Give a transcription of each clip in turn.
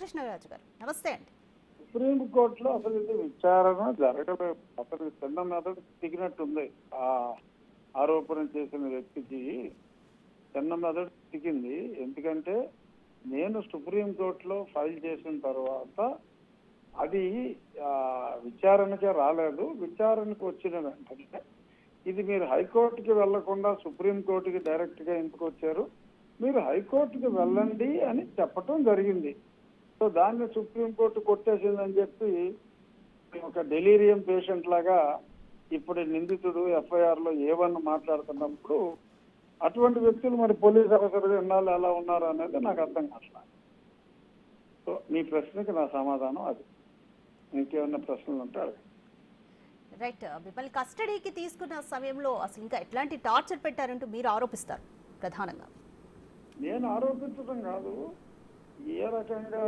రఘురామకృష్ణరాజు గారు, నమస్తే అండి. సుప్రీంకోర్టులో అసలు ఇది విచారణ జరగలేదు. అసలు చిన్న మెదడు తిగినట్టుంది. ఆ ఆరోపణ చేసిన వ్యక్తికి చిన్న మెదడు తిగింది. ఎందుకంటే నేను సుప్రీంకోర్టులో ఫైల్ చేసిన తర్వాత అది విచారణకే రాలేదు. విచారణకు వచ్చిన వెంటనే ఇది మీరు హైకోర్టుకి వెళ్లకుండా సుప్రీంకోర్టుకి డైరెక్ట్ గా ఎందుకు వచ్చారు, మీరు హైకోర్టుకి వెళ్ళండి అని చెప్పటం జరిగింది. సో దాన్ని సుప్రీంకోర్టు కొట్టేసిందని చెప్పి ఒక డెలీరియం పేషెంట్ లాగా ఇప్పుడు నిందితుడు ఎఫ్ఐఆర్ లో ఏవన్ మాట్లాడుతున్నప్పుడు అటువంటి వ్యక్తులు మరి పోలీస్ ఆఫీసర్ ఎన్నాళ్ళు ఎలా ఉన్నారు అనేది నాకు అర్థం కావట్లేదు. సో మీ ప్రశ్నకి నా సమాధానం అది. ఇంకేమన్నా ప్రశ్నలు ఉంటే అడగండి. రైట్, మిమ్మల్ని కస్టడీకి తీసుకున్న సమయంలో అసలు ఇంకా ఎట్లాంటి టార్చర్ పెట్టారంటూ మీరు ఆరోపిస్తారు ప్రధానంగా? నేను ఆరోపించడం కాదు, ఏ రకంగా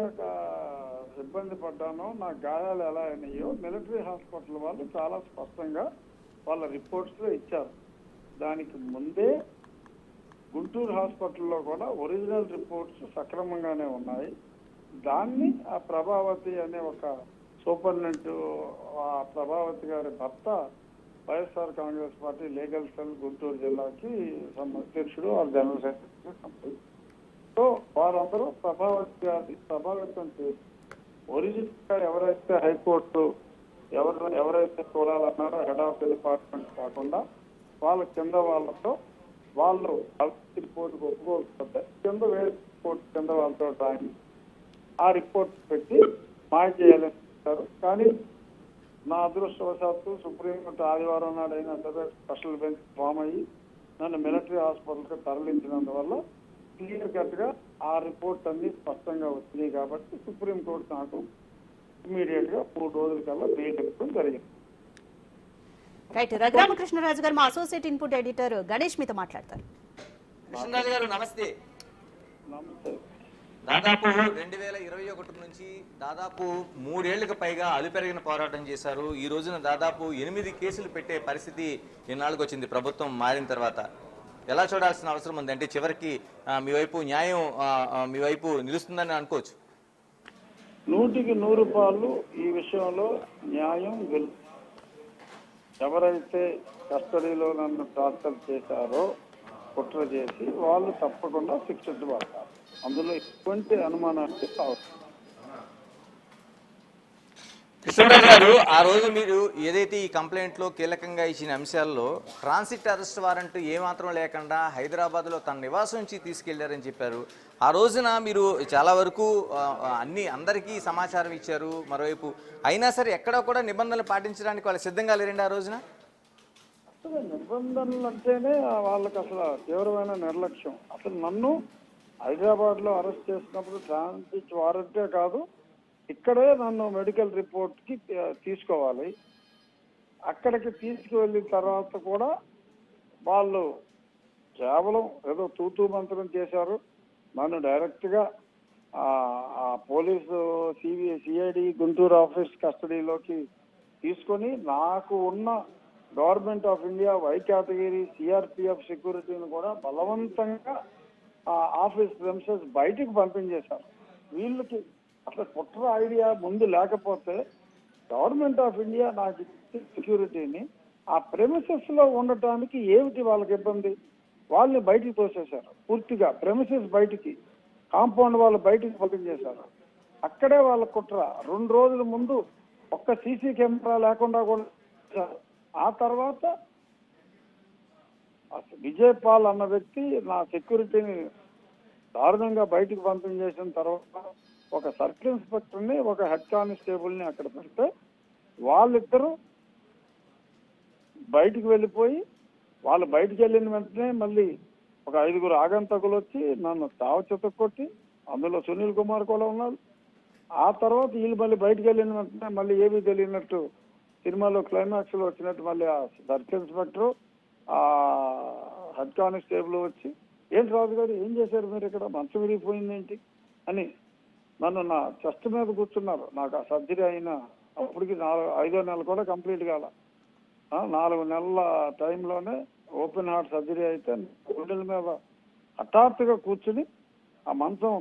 ఇబ్బంది పడ్డానో, నా గాయాలు ఎలా అయినాయో మిలిటరీ హాస్పిటల్ వాళ్ళు చాలా స్పష్టంగా వాళ్ళ రిపోర్ట్స్ లో ఇచ్చారు. దానికి ముందే గుంటూరు హాస్పిటల్లో కూడా ఒరిజినల్ రిపోర్ట్స్ సక్రమంగానే ఉన్నాయి. దాన్ని ఆ ప్రభావతి అనే ఒక సూపరింటెండెంట్, ఆ ప్రభావతి గారి భర్త YSR Congress party legal cell Guntur జిల్లాకి అధ్యక్షుడు, వాళ్ళ జనరల్ సెక్రటరీ. సో వారందరూ ప్రభావితం చేసి ఒరిజినల్ గా ఎవరైతే హైకోర్టు ఎవరైతే చూడాలన్నారో హెడ్ ఆఫ్ ది డిపార్ట్మెంట్ కాకుండా వాళ్ళ కింద వాళ్ళతో వాళ్ళు రిపోర్ట్ ఒప్పుకోకపోతే కింద వేరే రిపోర్ట్ కింద వాళ్ళతో రాయి ఆ రిపోర్ట్ పెట్టి మాయ చేయాలని చెప్తారు. కానీ నా అదృష్టవశాత్తు సుప్రీంకోర్టు ఆదివారం నాడు అయినా సరే స్పెషల్ బెంచ్ ఫామ్ అయ్యి నన్ను మిలిటరీ హాస్పిటల్కి తరలించినందువల్ల క్లియర్ కట్ గా ఆ రిపోర్ట్ అన్ని స్పష్టంగా వచ్చినాయి. కాబట్టి సుప్రీంకోర్టు నాకు ఇమీడియట్ గా 3 రోజుల కల్లా బెయిల్ ఇవ్వడం జరిగింది. రైట్, రఘురామకృష్ణరాజు గారు మా అసోసియేట్ ఇన్పుట్ ఎడిటర్ గణేష్ మీతో మాట్లాడతారు. కృష్ణరాజు గారు నమస్తే. నమస్తే. దాదాపు 2021 నుంచి దాదాపు 3 ఏళ్లకు పైగా అలుపెరిగిన పోరాటం చేశారు. ఈ రోజున దాదాపు 8 కేసులు పెట్టే పరిస్థితి ఇన్నాళ్ళకి వచ్చింది ప్రభుత్వం మారిన తర్వాత. ఎలా చూడాల్సిన అవసరం ఉంది? అంటే చివరికి మీ వైపు న్యాయం మీ వైపు నిలుస్తుందని అనుకోవచ్చు. 100% ఈ విషయంలో న్యాయం ఎవరైతే కస్టడీలో నన్ను టార్చర్ చేశారో, కుట్ర చేసి వాళ్ళు తప్పకుండా శిక్షించబడతారు. అందులో ఎటువంటి అనుమానానికి అవసరం. కృష్ణరాజు గారు, ఆ రోజు మీరు ఏదైతే ఈ కంప్లైంట్ లో కీలకంగా ఇచ్చిన అంశాల్లో ట్రాన్సిట్ అరెస్ట్ వారెంట్ ఏమాత్రం లేకుండా హైదరాబాద్ లో తన నివాసం నుంచి తీసుకెళ్లారని చెప్పారు. ఆ రోజున మీరు చాలా వరకు అందరికీ సమాచారం ఇచ్చారు. మరోవైపు అయినా సరే ఎక్కడా కూడా నిబంధనలు పాటించడానికి వాళ్ళు సిద్ధంగా లేరండి ఆ రోజున? అసలు నిబంధనలు అంటేనే వాళ్ళకి అసలు తీవ్రమైన నిర్లక్ష్యం. అసలు నన్ను హైదరాబాద్ లో అరెస్ట్ చేసినప్పుడు ట్రాన్సిట్ వారెంటే కాదు, ఇక్కడే నన్ను మెడికల్ రిపోర్ట్ కి తీసుకోవాలి. అక్కడికి తీసుకువెళ్ళిన తర్వాత కూడా వాళ్ళు కేవలం ఏదో తూతూ మంత్రం చేశారు. నన్ను డైరెక్ట్ గా ఆ పోలీసు సిఐడి గుంటూరు ఆఫీస్ కస్టడీలోకి తీసుకొని నాకు ఉన్న government of India why category CRPF సెక్యూరిటీని కూడా బలవంతంగా ఆఫీస్ ప్రెమిసెస్ బయటికి పంపించేశారు. వీళ్ళకి అసలు కుట్ర ఐడియా ముందు లేకపోతే గవర్నమెంట్ ఆఫ్ ఇండియా నాకు సెక్యూరిటీని ఆ ప్రెమిసెస్ లో ఉండటానికి ఏమిటి వాళ్ళకి ఇబ్బంది? వాళ్ళని బయటికి తోసేశారు. పూర్తిగా ప్రెమిసెస్ బయటికి, కాంపౌండ్ వాళ్ళు బయటికి పంపించేశారు. అక్కడే వాళ్ళ కుట్ర. 2 రోజుల ముందు ఒక్క సీసీ కెమెరా లేకుండా కూడా. ఆ తర్వాత విజయ్ పాల్ అన్న వ్యక్తి నా సెక్యూరిటీని దారుణంగా బయటికి పంపించేసిన తర్వాత ఒక సర్కిల్ ఇన్స్పెక్టర్ని, ఒక హెడ్ కానిస్టేబుల్ని అక్కడ పెడితే వాళ్ళిద్దరూ బయటికి వెళ్ళిపోయి, వాళ్ళు బయటికి వెళ్ళిన వెంటనే మళ్ళీ ఒక 5 ఆగంతకులు వచ్చి నన్ను తావచెత్త కొట్టి, అందులో సునీల్ కుమార్ కూడా ఉన్నారు. ఆ తర్వాత వీళ్ళు మళ్ళీ బయటికి వెళ్ళిన వెంటనే మళ్ళీ ఏమీ తెలియనట్టు సినిమాలో క్లైమాక్స్ లో వచ్చినట్టు మళ్ళీ ఆ సర్కిల్ ఇన్స్పెక్టర్, ఆ హెడ్ కానిస్టేబుల్ వచ్చి, ఏంటి రాజు గారు ఏం చేశారు మీరు ఇక్కడ, మంచం విరిగిపోయింది ఏంటి అని నన్ను నా చెస్ట్ మీద కూర్చున్నారు. నాకు ఆ సర్జరీ అయిన అప్పటికి 5వ నెల కూడా కంప్లీట్ కాల. 4 నెలల టైంలోనే ఓపెన్ హార్ట్ సర్జరీ అయితే గుండెల మీద హఠాత్తుగా కూర్చుని ఆ మంచం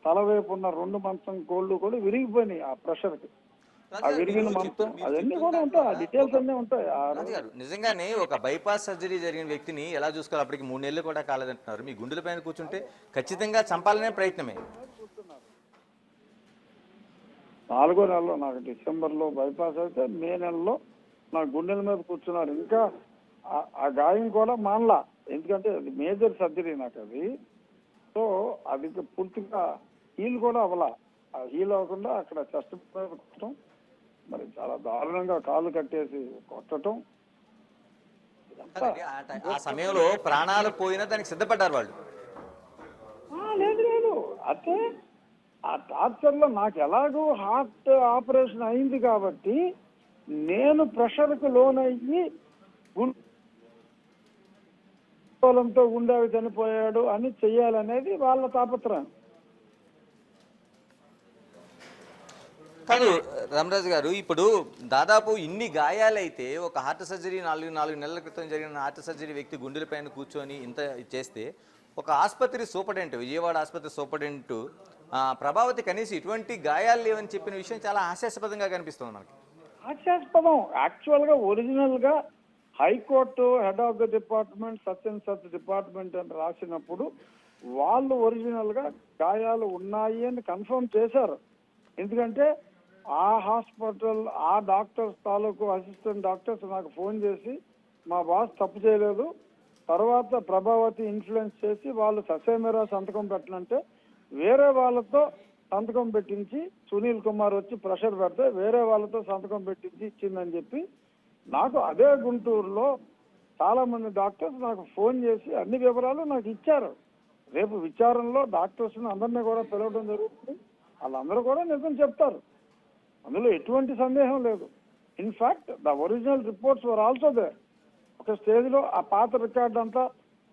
తల వైపు ఉన్న 2 మంచం కోళ్ళు కూడా విరిగిపోయినాయి ఆ ప్రెషర్కి. ఆ విరిగిన మంచం అవన్నీ కూడా ఉంటాయి, ఆ డీటెయిల్స్ అన్నీ ఉంటాయి. రాజు గారు, నిజంగానే ఒక బైపాస్ సర్జరీ జరిగిన వ్యక్తిని ఎలా చూసుకోవాలి? అప్పటికి 3 నెలలు కూడా కాలేదంటున్నారు. మీ గుండెల పైన కూర్చుంటే ఖచ్చితంగా చంపాలనే ప్రయత్నమే. 4వ నెలలో నాకు డిసెంబర్లో బైపాస్ అయితే మే నెలలో నా గుండెల మీద కూర్చున్నారు. ఇంకా ఆ గాయం కూడా మానలా, ఎందుకంటే అది మేజర్ సర్జరీ నాకు అది. సో అది పూర్తిగా హీల్ కూడా అవ్వలా. ఆ హీల్ అవ్వకుండా అక్కడ చెస్ట్ మీద కొట్టడం, మరి చాలా దారుణంగా కాళ్ళు కట్టేసి కొట్టడం. కాదండి, ఆ సమయంలో ప్రాణాలు పోయినా దానికి సిద్ధపడ్డారు వాళ్ళు. లేదు లేదు, అంటే ఆ టార్చర్ లో నాకు ఎలాగో హార్ట్ ఆపరేషన్ అయింది కాబట్టి నేను ప్రెషర్కు లోనయ్యి గుండెతో గుండెవి చనిపోయాడు అని చెయ్యాలనేది వాళ్ళ తాపత్రయం. కాదు రామరాజు గారు, ఇప్పుడు దాదాపు ఇన్ని గాయాలైతే ఒక హార్ట్ సర్జరీ 4 నెలల క్రితం జరిగిన హార్ట్ సర్జరీ వ్యక్తి గుండెలపైన కూర్చొని ఇంత చేస్తే ఒక ఆసుపత్రి సూపరింటెండెంట్, విజయవాడ ఆసుపత్రి సూపరింటెండెంట్ ప్రభావతి కనీసం ఇటువంటి గాయాలు లేవని చెప్పిన విషయం చాలా హాస్యాస్పదంగా కనిపిస్తుంది మనకి. హాస్యాస్పదం. యాక్చువల్ గా ఒరిజినల్ గా high court head of the department such and such department అని రాసినప్పుడు వాళ్ళు ఒరిజినల్ గా గాయాలు ఉన్నాయి అని కన్ఫర్మ్ చేశారు. ఎందుకంటే ఆ హాస్పిటల్ ఆ డాక్టర్స్ తాలూకు అసిస్టెంట్ డాక్టర్స్ నాకు ఫోన్ చేసి మా బాస్ తప్పు చేయలేదు, తర్వాత ప్రభావతి ఇన్ఫ్లుయెన్స్ చేసి వాళ్ళు ససేమిరా సంతకం పెట్టనంటే వేరే వాళ్ళతో సంతకం పెట్టించి సునీల్ కుమార్ వచ్చి ప్రెషర్ పెడితే వేరే వాళ్ళతో సంతకం పెట్టించి ఇచ్చిందని చెప్పి నాకు అదే గుంటూరులో చాలా మంది డాక్టర్స్ నాకు ఫోన్ చేసి అన్ని వివరాలు నాకు ఇచ్చారు. రేపు విచారణలో డాక్టర్స్ అందరినీ కూడా పిలవడం జరుగుతుంది. వాళ్ళందరూ కూడా నిజం చెప్తారు, అందులో ఎటువంటి సందేహం లేదు. In fact the original reports were also there. ఒక స్టేజ్ లో ఆ పాత రికార్డ్ అంతా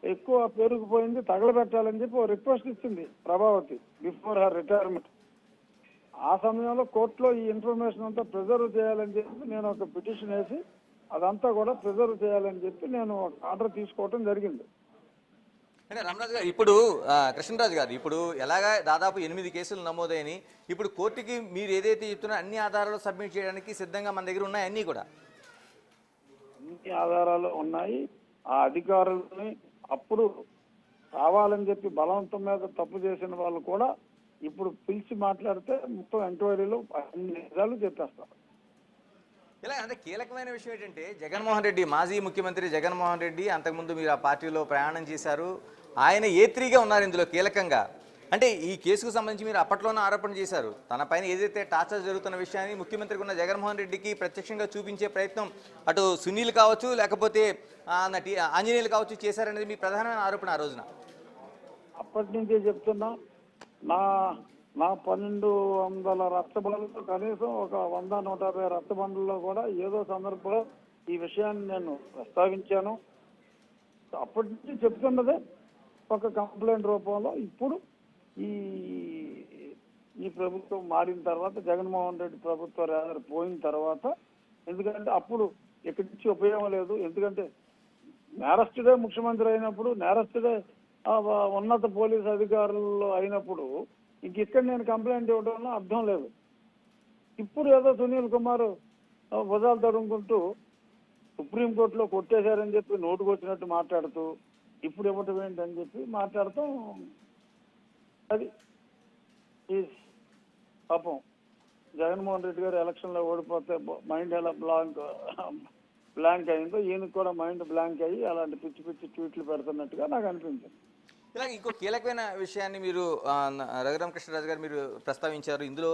ఎక్కువ పేరుకుపోయింది, తగలబెట్టాలని చెప్పి ఒక రిక్వెస్ట్ ఇచ్చింది ప్రభావతి బిఫోర్ హర్ రిటైర్మెంట్. ఆ సమయంలో కోర్టులో ఈ ఇన్ఫర్మేషన్ అంతా ప్రిజర్వ్ చేయాలని చెప్పి నేను ఒక పిటిషన్ వేసి అదంతా కూడా ప్రిజర్వ్ చేయాలని చెప్పి నేను ఒక ఆర్డర్ తీసుకోవటం జరిగింది. అంటే రామరాజు గారు, ఇప్పుడు కృష్ణరాజు గారు, ఇప్పుడు ఎలాగా దాదాపు 8 కేసులు నమోదైనవి. ఇప్పుడు కోర్టుకి మీరు ఏదైతే చెప్తున్నా అన్ని ఆధారాలు సబ్మిట్ చేయడానికి సిద్ధంగా మన దగ్గర ఉన్నాయి అన్నీ కూడా. అన్ని ఆధారాలు ఉన్నాయి. ఆ అధికారులని అప్పుడు కావాలని చెప్పి బలవంతం మీద తప్పు చేసిన వాళ్ళు కూడా ఇప్పుడు పిలిచి మాట్లాడితే మొత్తం ఎంక్వైరీలో అన్ని నిజాలు చెప్పేస్తారు. ఇలా అంటే కీలకమైన విషయం ఏంటంటే జగన్మోహన్ రెడ్డి, మాజీ ముఖ్యమంత్రి జగన్మోహన్ రెడ్డి, అంతకుముందు మీరు ఆ పార్టీలో ప్రయాణం చేశారు, ఆయన ఏ3గా ఉన్నారు ఇందులో కీలకంగా. అంటే ఈ కేసుకు సంబంధించి మీరు అప్పట్లోనే ఆరోపణ చేశారు, తన పైన ఏదైతే టార్చర్ జరుగుతున్న విషయాన్ని ముఖ్యమంత్రికి ఉన్న జగన్మోహన్ రెడ్డికి ప్రత్యక్షంగా చూపించే ప్రయత్నం అటు సునీల్ కావచ్చు లేకపోతే నటి ఆంజనేయులు కావచ్చు చేశారనేది మీ ప్రధానమైన ఆరోపణ ఆ రోజున. అప్పటి నుంచే చెప్తున్నా, నా 1200 రచ్చబండ్లు కనీసం ఒక 100-150 రచ్చబండ్లలో కూడా ఏదో సందర్భంలో ఈ విషయాన్ని నేను ప్రస్తావించాను. అప్పటి నుంచి చెప్తున్నదే ఒక కంప్లైంట్ రూపంలో. ఇప్పుడు ఈ ప్రభుత్వం మారిన తర్వాత, జగన్మోహన్ రెడ్డి ప్రభుత్వం రాదర్ పోయిన తర్వాత, ఎందుకంటే అప్పుడు ఇక్కడి నుంచి ఉపయోగం లేదు. ఎందుకంటే నేరస్తుడే ముఖ్యమంత్రి అయినప్పుడు, నేరస్తుడే ఉన్నత పోలీస్ అధికారులు అయినప్పుడు ఇక్కడ నేను కంప్లైంట్ ఇవ్వడంలో అర్థం లేదు. ఇప్పుడు ఏదో సునీల్ కుమార్ భుజాలు తడుముకుంటూ సుప్రీంకోర్టులో కొట్టేశారని చెప్పి నోటుకు వచ్చినట్టు మాట్లాడుతూ ఇప్పుడు ఇవ్వటం ఏంటని చెప్పి మాట్లాడతాం. అది పాపం జగన్మోహన్ రెడ్డి గారు ఎలక్షన్లో ఓడిపోతే మైండ్ ఎలా బ్లాంక్ అయిందో ఈయనకు కూడా మైండ్ బ్లాంక్ అయ్యి అలాంటి పిచ్చి పిచ్చి ట్వీట్లు పెడుతున్నట్టుగా నాకు అనిపించింది. ఇలాగ ఇంకో కీలకమైన విషయాన్ని మీరు రఘురామకృష్ణరాజు గారు మీరు ప్రస్తావించారు. ఇందులో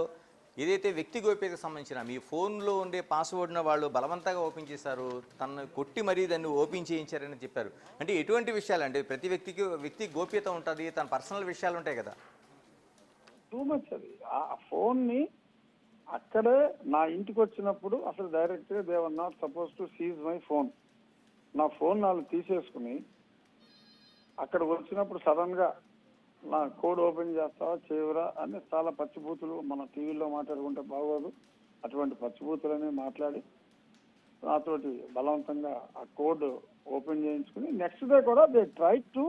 ఏదైతే వ్యక్తి గోప్యతకు సంబంధించిన మీ ఫోన్లో ఉండే పాస్వర్డ్ను వాళ్ళు బలవంతంగా ఓపెన్ చేశారు, తనను కొట్టి మరీ దాన్ని ఓపెన్ చేయించారని చెప్పారు. అంటే ఎటువంటి విషయాలు? అంటే ప్రతి వ్యక్తి గోప్యత ఉంటుంది, తన పర్సనల్ విషయాలు ఉంటాయి కదా. టూ మచ్ అది. ఆ ఫోన్ని అక్కడే నా ఇంటికి వచ్చినప్పుడు అసలు డైరెక్ట్గా they were not suppose to seize my phone. నా ఫోన్ వాళ్ళు తీసేసుకుని అక్కడ వచ్చినప్పుడు సడన్ గా నా కోడ్ ఓపెన్ చేస్తావా చేయవరా అని చాలా పచ్చిబూతులు, మన టీవీలో మాట్లాడుకుంటే బాగోదు, అటువంటి పచ్చిబూతులని మాట్లాడి నాతోటి బలవంతంగా ఆ కోడ్ ఓపెన్ చేయించుకుని నెక్స్ట్ డే కూడా దే ట్రై టు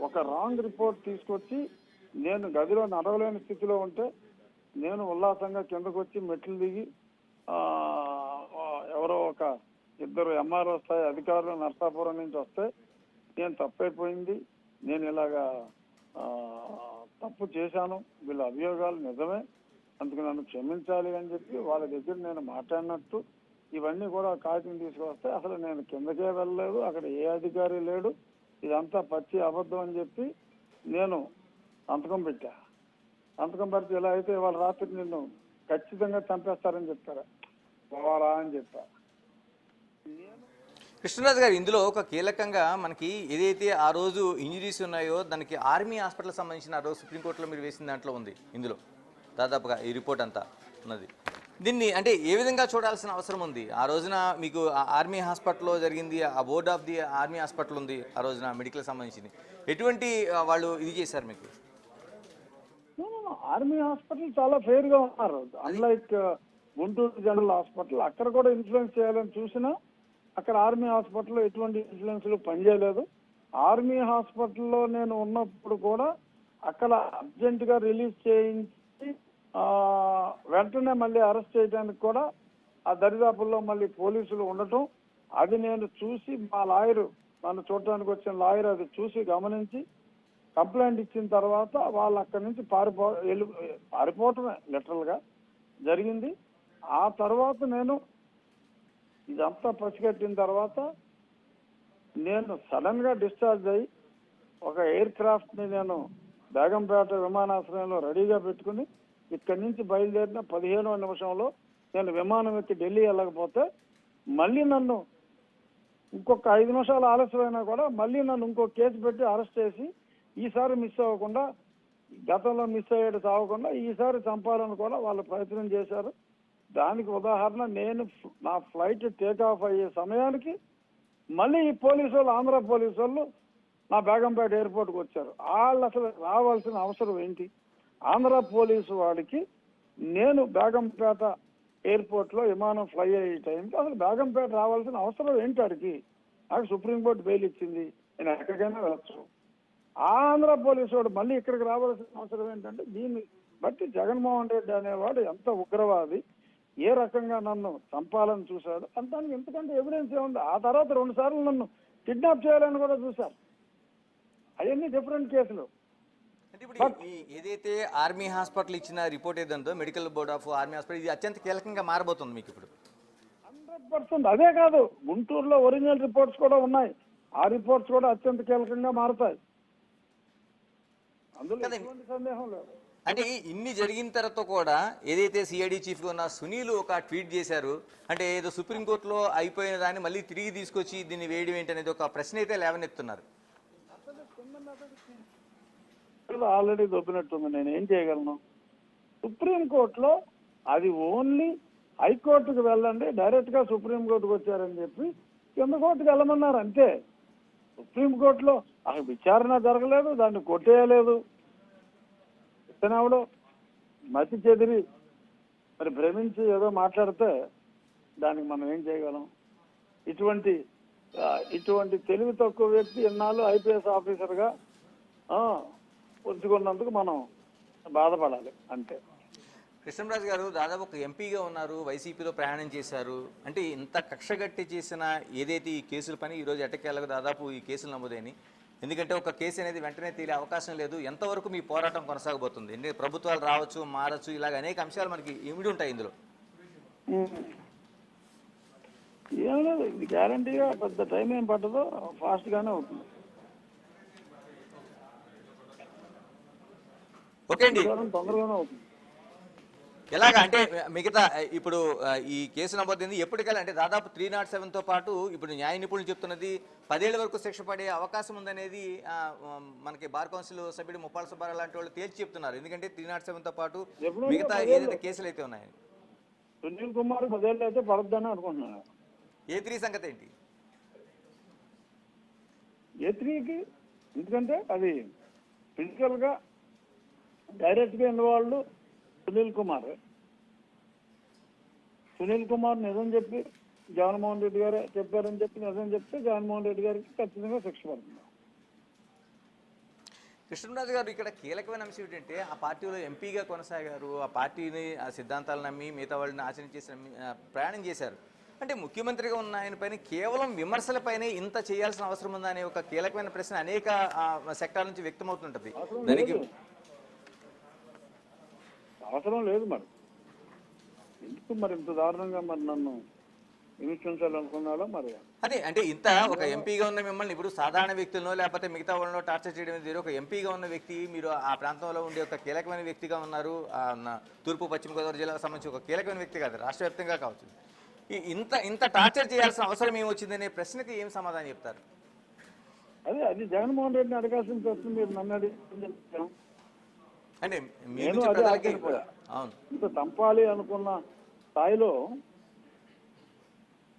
ఒక రాంగ్ రిపోర్ట్ తీసుకొచ్చి నేను గదిలో నడవలేని స్థితిలో ఉంటే నేను ఉల్లాసంగా కిందకు వచ్చి మెట్లు దిగి ఎవరో ఒక ఇద్దరు ఎంఆర్ఓ స్థాయి అధికారులు నర్సాపురం నుంచి వస్తే నేను తప్పైపోయింది, నేను ఇలాగా తప్పు చేశాను, వీళ్ళ అభియోగాలు నిజమే, అందుకు నన్ను క్షమించాలి అని చెప్పి వాళ్ళ దగ్గర నేను మాట్లాడినట్టు ఇవన్నీ కూడా కాగితం తీసుకొస్తే అసలు నేను కిందకే వెళ్ళలేదు, అక్కడ ఏ అధికారి లేడు, ఇదంతా పచ్చి అబద్ధం అని చెప్పి నేను సంతకం పెట్టా. సంతకం పెడితే ఇలా అయితే వాళ్ళ రాత్రి నిన్ను ఖచ్చితంగా చంపేస్తారని చెప్తారా, పోవాలా అని చెప్పా. కృష్ణరాజు గారు, ఇందులో ఒక కీలకంగా మనకి ఏదైతే ఆ రోజు ఇంజరీస్ ఉన్నాయో దానికి ఆర్మీ హాస్పిటల్ సంబంధించిన ఆ రోజు సుప్రీంకోర్టులో మీరు వేసిన దాంట్లో ఉంది. ఇందులో దాదాపుగా ఈ రిపోర్ట్ అంతా ఉన్నది. దీన్ని అంటే ఏ విధంగా చూడాల్సిన అవసరం ఉంది? ఆ రోజున మీకు ఆర్మీ హాస్పిటల్లో జరిగింది, ఆ board of the army hospital ఉంది ఆ రోజున మెడికల్ సంబంధించింది. ఎటువంటి వాళ్ళు ఇది చేశారు మీకు? ఆర్మీ హాస్పిటల్ చాలా ఫెయిర్ గా ఉన్నారు. అన్లైక్ గుంటూరు జనరల్ హాస్పిటల్, అక్కడ కూడా ఇన్ఫ్లుయెన్స్ చేయాలని చూసినా అక్కడ ఆర్మీ హాస్పిటల్లో ఎటువంటి ఇన్ఫ్లుయెన్స్లు పనిచేయలేదు. ఆర్మీ హాస్పిటల్లో నేను ఉన్నప్పుడు కూడా అక్కడ అర్జెంట్ గా రిలీజ్ చేయించి వెంటనే మళ్ళీ అరెస్ట్ చేయడానికి కూడా ఆ దరిదాపుల్లో మళ్ళీ పోలీసులు ఉండటం, అది నేను చూసి మా లాయరు, నన్ను చూడటానికి వచ్చిన లాయర్ అది చూసి గమనించి కంప్లైంట్ ఇచ్చిన తర్వాత వాళ్ళు అక్కడి నుంచి పారిపోవటమే లిటరల్ గా జరిగింది. ఆ తర్వాత నేను ఇదంతా పసిగట్టిన తర్వాత నేను సడన్ గా డిశ్చార్జ్ అయ్యి ఒక ఎయిర్ క్రాఫ్ట్ ని నేను బేగంపేట విమానాశ్రయంలో రెడీగా పెట్టుకుని ఇక్కడి నుంచి బయలుదేరిన 15వ నిమిషంలో నేను విమానం ఎక్కి ఢిల్లీ వెళ్ళకపోతే మళ్ళీ నన్ను ఇంకొక 5 నిమిషాలు ఆలస్యమైనా కూడా మళ్ళీ నన్ను ఇంకో కేసు పెట్టి అరెస్ట్ చేసి ఈసారి మిస్ అవ్వకుండా, గతంలో మిస్ అయ్యేది చావకుండా ఈసారి చంపాలని కూడా వాళ్ళు ప్రయత్నం చేశారు. దానికి ఉదాహరణ నేను నా ఫ్లైట్ టేక్ ఆఫ్ అయ్యే సమయానికి మళ్ళీ ఈ పోలీసు వాళ్ళు, ఆంధ్ర పోలీసు వాళ్ళు నా బేగంపేట ఎయిర్పోర్ట్కి వచ్చారు. వాళ్ళు అసలు రావాల్సిన అవసరం ఏంటి? ఆంధ్ర పోలీసు వాడికి నేను బేగంపేట ఎయిర్పోర్ట్ లో విమానం ఫ్లై అయ్యే టైంకి అసలు బేగంపేట రావాల్సిన అవసరం ఏంటి? అడిగి నాకు సుప్రీంకోర్టు బెయిల్ ఇచ్చింది, నేను ఎక్కడికైనా వెళ్ళచ్చు. ఆంధ్ర పోలీసు వాడు మళ్ళీ ఇక్కడికి రావాల్సిన అవసరం ఏంటంటే దీన్ని బట్టి జగన్మోహన్ రెడ్డి అనేవాడు ఎంత ఉగ్రవాది, ఏ రకంగా నన్ను చంపాలని చూశాడు అంతానికి ఎంతకంటే ఎవిడెన్స్ ఏముంది. ఆ తర్వాత 2 సార్లు నన్ను కిడ్నాప్ చేయాలని కూడా చూశారు. అవన్నీ డిఫరెంట్ కేసులు. అంటే ఇప్పుడు ఏదైతే ఆర్మీ హాస్పిటల్ ఇచ్చిన రిపోర్ట్ ఏదందో medical board of army hospital, ఇది అత్యంత కీలకంగా మారబోతుంది మీకు ఇప్పుడు 100%. అదే కాదు, గుంటూరులో ఒరిజినల్ రిపోర్ట్స్ కూడా ఉన్నాయి. ఆ రిపోర్ట్స్ కూడా అత్యంత కీలకంగా మారుతాయి, అందులో ఎటువంటి సందేహం లేదు. అంటే ఇన్ని జరిగిన తర్వాత కూడా ఏదైతే సిఐడి చీఫ్గా ఉన్న సునీల్ ఒక ట్వీట్ చేశారు, అంటే ఏదో సుప్రీంకోర్టులో అయిపోయిన దాన్ని మళ్ళీ తిరిగి తీసుకొచ్చి దీన్ని వేయడం ఏంటి అనేది ఒక ప్రశ్న అయితే లేవనెత్తున్నారు. ఆల్రెడీ దొబ్బినట్టుంది, నేను ఏం చేయగలను? సుప్రీంకోర్టులో అది ఓన్లీ హైకోర్టుకు వెళ్ళండి, డైరెక్ట్ గా సుప్రీంకోర్టుకు వచ్చారని చెప్పి కింద కోర్టుకు వెళ్ళమన్నారు అంతే. సుప్రీంకోర్టులో అసలు విచారణ జరగలేదు, దాన్ని కొట్టేయలేదు. ఇతనెవడో మతి చెదిరి మరి భ్రమించి ఏదో మాట్లాడితే దానికి మనం ఏం చేయగలం? ఇటువంటి తెలివి తక్కువ వ్యక్తి ఇన్నాళ్ళు ఐపీఎస్ ఆఫీసర్గా ఉంచుకున్నందుకు మనం బాధపడాలి అంతే. కృష్ణరాజు గారు దాదాపు ఒక ఎంపీగా ఉన్నారు, వైసీపీలో ప్రయాణం చేశారు. అంటే ఇంత కక్షగట్టి చేసిన ఏదైతే ఈ కేసుల పని ఈరోజు ఎట్టకేలకు దాదాపు ఈ కేసులు నమోదైనవి. ఎందుకంటే ఒక కేసు అనేది వెంటనే తేలే అవకాశం లేదు. ఎంతవరకు మీ పోరాటం కొనసాగబోతుంది? ఎందుకంటే ప్రభుత్వాలు రావచ్చు, మారచ్చు, ఇలాగ అనేక అంశాలు మనకి ఇమిడి ఉంటాయి ఇందులో. ఏం లేదు, ఇది గ్యారంటీగా పెద్ద టైం ఏం పట్టదో, ఫాస్ట్ గానే అవుతుంది. ఓకే అండి, తొందరగానే అవుతుంది. ఎలాగా అంటే మిగతా ఇప్పుడు ఈ కేసు నమోదైంది ఎప్పటికల్లా, అంటే దాదాపు 307తో పాటు ఇప్పుడు న్యాయ నిపుణులు చెప్తున్నది 10 ఏళ్ల వరకు శిక్ష పడే అవకాశం ఉందనేది మనకి బార్ కౌన్సిల్ సభ్యుడు ముప్పాల సుబ్బారావు లాంటి వాళ్ళు తేల్చి చెప్తున్నారు. ఎందుకంటే 307తో పాటు మిగతా ఏదైతే కేసులు అయితే ఉన్నాయని. సునీల్ కుమార్ 10 ఏళ్ళు అయితే పడద్దని అనుకుంటున్నాను. A3 సంగతి ఏంటి? A3కి ఎందుకంటే అది ఫిజికల్ గా డైరెక్ట్ గా ఇన్వాల్వ్డ్ సునీల్ కుమార్ నిజం చెప్పి జగన్మోహన్ రెడ్డి గారే చెప్పారని చెప్పి నిజం చెప్తే జగన్మోహన్ రెడ్డి గారికి ఖచ్చితంగా శిక్ష పడుతుంది. కృష్ణరాజు గారు ఇక్కడ కీలకమైన అంశం ఏంటంటే ఆ పార్టీలో ఎంపీగా కొనసాగారు, ఆ పార్టీని ఆ సిద్ధాంతాలు నమ్మి మిగతా వాళ్ళని ఆచరించి ప్రయాణం చేశారు. అంటే ముఖ్యమంత్రిగా ఉన్న ఆయన పైన కేవలం విమర్శలపైనే ఇంత చేయాల్సిన అవసరం ఉందా అనే ఒక కీలకమైన ప్రశ్న అనేక సెక్టార్ నుంచి వ్యక్తమవుతుంటది. దానికి అవసరం లేదు మరి, ఎందుకు మరి ఇంత దారుణంగా మరి నన్ను విమర్శించాలనుకున్నాడో మరి. అదే అంటే ఇంత ఒక ఎంపీగా ఉన్న మిమ్మల్ని ఇప్పుడు సాధారణ వ్యక్తులను లేకపోతే మిగతా వాళ్ళలో టార్చర్ చేయడం వేరు. ఒక ఎంపీగా ఉన్న వ్యక్తి, మీరు ఆ ప్రాంతంలో ఉండే ఒక కీలకమైన వ్యక్తిగా ఉన్నారు. తూర్పు పశ్చిమ గోదావరి జిల్లాకు సంబంధించి ఒక కీలకమైన వ్యక్తి కాదు, రాష్ట్ర వ్యాప్తంగా కావచ్చు. ఇంత టార్చర్ చేయాల్సిన అవసరం ఏమొచ్చిందనే ప్రశ్నకి ఏం సమాధానం చెప్తారు? అదే అది జగన్మోహన్ రెడ్డిని అడగాల్సిన ప్రశ్న మీరు నన్ను అడిగారు. అంటే నేను అదే ఆశ్చర్యపోయా. అవును, ఇంత చంపాలి అనుకున్న స్థాయిలో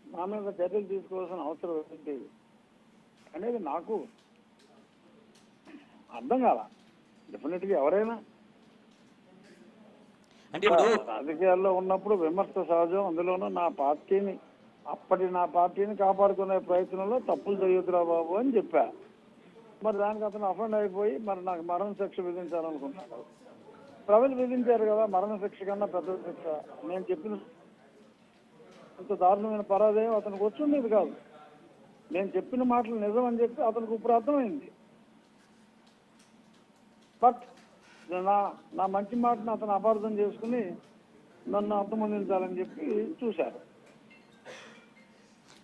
నా మీద చర్యలు తీసుకోవాల్సిన అవసరం ఏంటి అనేది నాకు అర్థం కాల. డెఫినెట్గా ఎవరైనా అంటే ఇప్పుడు రాజకీయాల్లో ఉన్నప్పుడు విమర్శ సహజం. అందులోనూ నా పార్టీని కాపాడుకునే ప్రయత్నంలో తప్పులు చేయొద్దురా బాబు అని చెప్పా. మరి దానికి అతను అఫెండ్ అయిపోయి మరి నాకు మరణ శిక్ష విధించాలనుకున్నాడు. ప్రజలు విధించారు కదా మరణ శిక్ష కన్నా పెద్ద శిక్ష. నేను చెప్పిన ఇంత దారుణమైన పరాజయం అతనికి వచ్చిండేది కాదు. నేను చెప్పిన మాటలు నిజం అని చెప్పి అతనికి ఇప్పుడు అర్థమైంది. బట్ నా మంచి మాటను అతను అపార్థం చేసుకుని నన్ను అంతమొందించాలని చెప్పి చూశారు.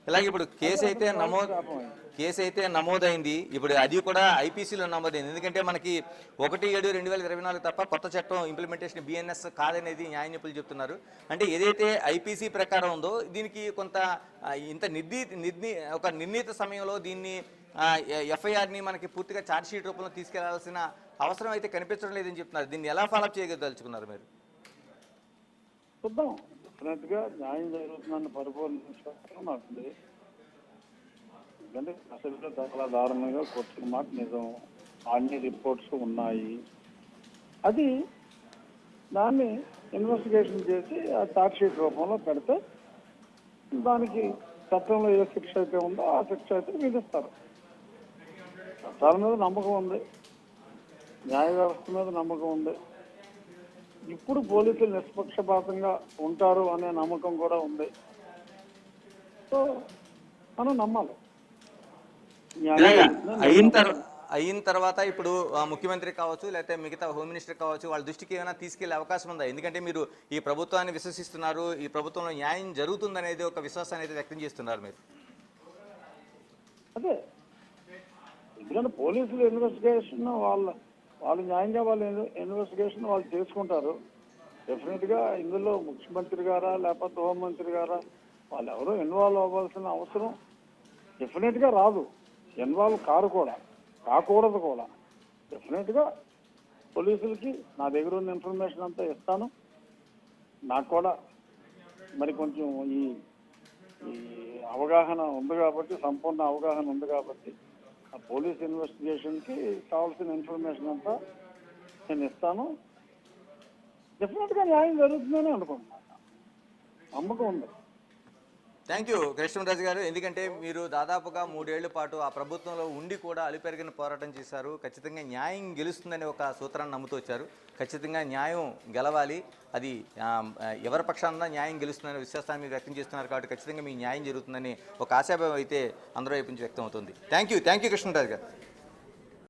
ఇలాగే ఇప్పుడు కేసు అయితే నమోదైంది. ఇప్పుడు అది కూడా ఐపీసీలో నమోదైంది. ఎందుకంటే మనకి 1/7/2024 తప్ప కొత్త చట్టం ఇంప్లిమెంటేషన్ బిఎన్ఎస్ కాదనేది న్యాయ నిపుణులు చెప్తున్నారు. అంటే ఏదైతే ఐపీసీ ప్రకారం ఉందో దీనికి కొంత ఇంత ఒక నిర్ణీత సమయంలో దీన్ని ఎఫ్ఐఆర్ని మనకి పూర్తిగా ఛార్జ్షీట్ రూపంలో తీసుకెళ్లాల్సిన అవసరం అయితే కనిపించడం లేదని చెప్తున్నారు. దీన్ని ఎలా ఫాలోఅప్ చేయదలుచుకున్నారు మీరు? చూద్దాం, డెఫినెట్గా న్యాయం జరుగుతుందని పరిపూర్ణ నాకు. ఎందుకంటే అసలు చాలా దారుణంగా కొట్టిన మాట నిజం. అన్ని రిపోర్ట్స్ ఉన్నాయి. అది దాన్ని ఇన్వెస్టిగేషన్ చేసి ఆ ఛార్జ్షీట్ రూపంలో పెడితే దానికి చట్టంలో ఏ శిక్ష అయితే ఉందో ఆ శిక్ష అయితే విధిస్తారు. చట్టాల మీద నమ్మకం ఉంది, న్యాయ వ్యవస్థ మీద నమ్మకం ఉంది. ఇప్పుడు పోలీసులు నిష్పక్షపాతంగా ఉంటారు అనే నమ్మకం కూడా ఉంది. సో మనం నమ్మాలి. అయిన తర్వాత ఇప్పుడు ముఖ్యమంత్రి కావచ్చు లేకపోతే మిగతా హోమ్ మినిస్టర్ కావచ్చు వాళ్ళ దృష్టికి ఏమైనా తీసుకెళ్లే అవకాశం ఉందా? ఎందుకంటే మీరు ఈ ప్రభుత్వాన్ని విశ్వసిస్తున్నారు, ఈ ప్రభుత్వంలో న్యాయం జరుగుతుందనేది ఒక విశ్వాసాన్ని అయితే వ్యక్తం చేస్తున్నారు మీరు. అదే ఎందుకంటే పోలీసులు ఇన్వెస్టిగేషన్ వాళ్ళు న్యాయంగా ఇన్వెస్టిగేషన్ వాళ్ళు చేసుకుంటారు. డెఫినెట్గా ఇందులో ముఖ్యమంత్రి గారా లేకపోతే హోంమంత్రి గారా వాళ్ళు ఎవరో ఇన్వాల్వ్ అవ్వాల్సిన అవసరం డెఫినెట్గా రాదు. ఇన్వాల్వ్ కాకూడదు కూడా. డెఫినెట్గా పోలీసులకి నా దగ్గర ఉన్న ఇన్ఫర్మేషన్ అంతా ఇస్తాను. నాకు కూడా మరి కొంచెం ఈ అవగాహన ఉంది కాబట్టి, సంపూర్ణ అవగాహన ఉంది కాబట్టి ఆ పోలీస్ ఇన్వెస్టిగేషన్కి కావాల్సిన ఇన్ఫర్మేషన్ అంతా నేను ఇస్తాను. డెఫినెట్గా న్యాయం జరుగుతుందని అనుకుంటున్నాను. నమ్మకం ఉంది. థ్యాంక్ యూ కృష్ణరాజు గారు. ఎందుకంటే మీరు దాదాపుగా 3 ఏళ్ల పాటు ఆ ప్రభుత్వంలో ఉండి కూడా అలుపెరిగిన పోరాటం చేశారు. ఖచ్చితంగా న్యాయం గెలుస్తుందని ఒక సూత్రాన్ని నమ్ముతూ వచ్చారు. ఖచ్చితంగా న్యాయం గెలవాలి, అది ఎవరి పక్షాన న్యాయం గెలుస్తుందనే విశ్వాసాన్ని మీరు వ్యక్తం చేస్తున్నారు. కాబట్టి ఖచ్చితంగా మీ న్యాయం జరుగుతుందని ఒక ఆశాభావం అయితే అందరూ వైపు నుంచి వ్యక్తం అవుతుంది. థ్యాంక్ యూ కృష్ణరాజు గారు.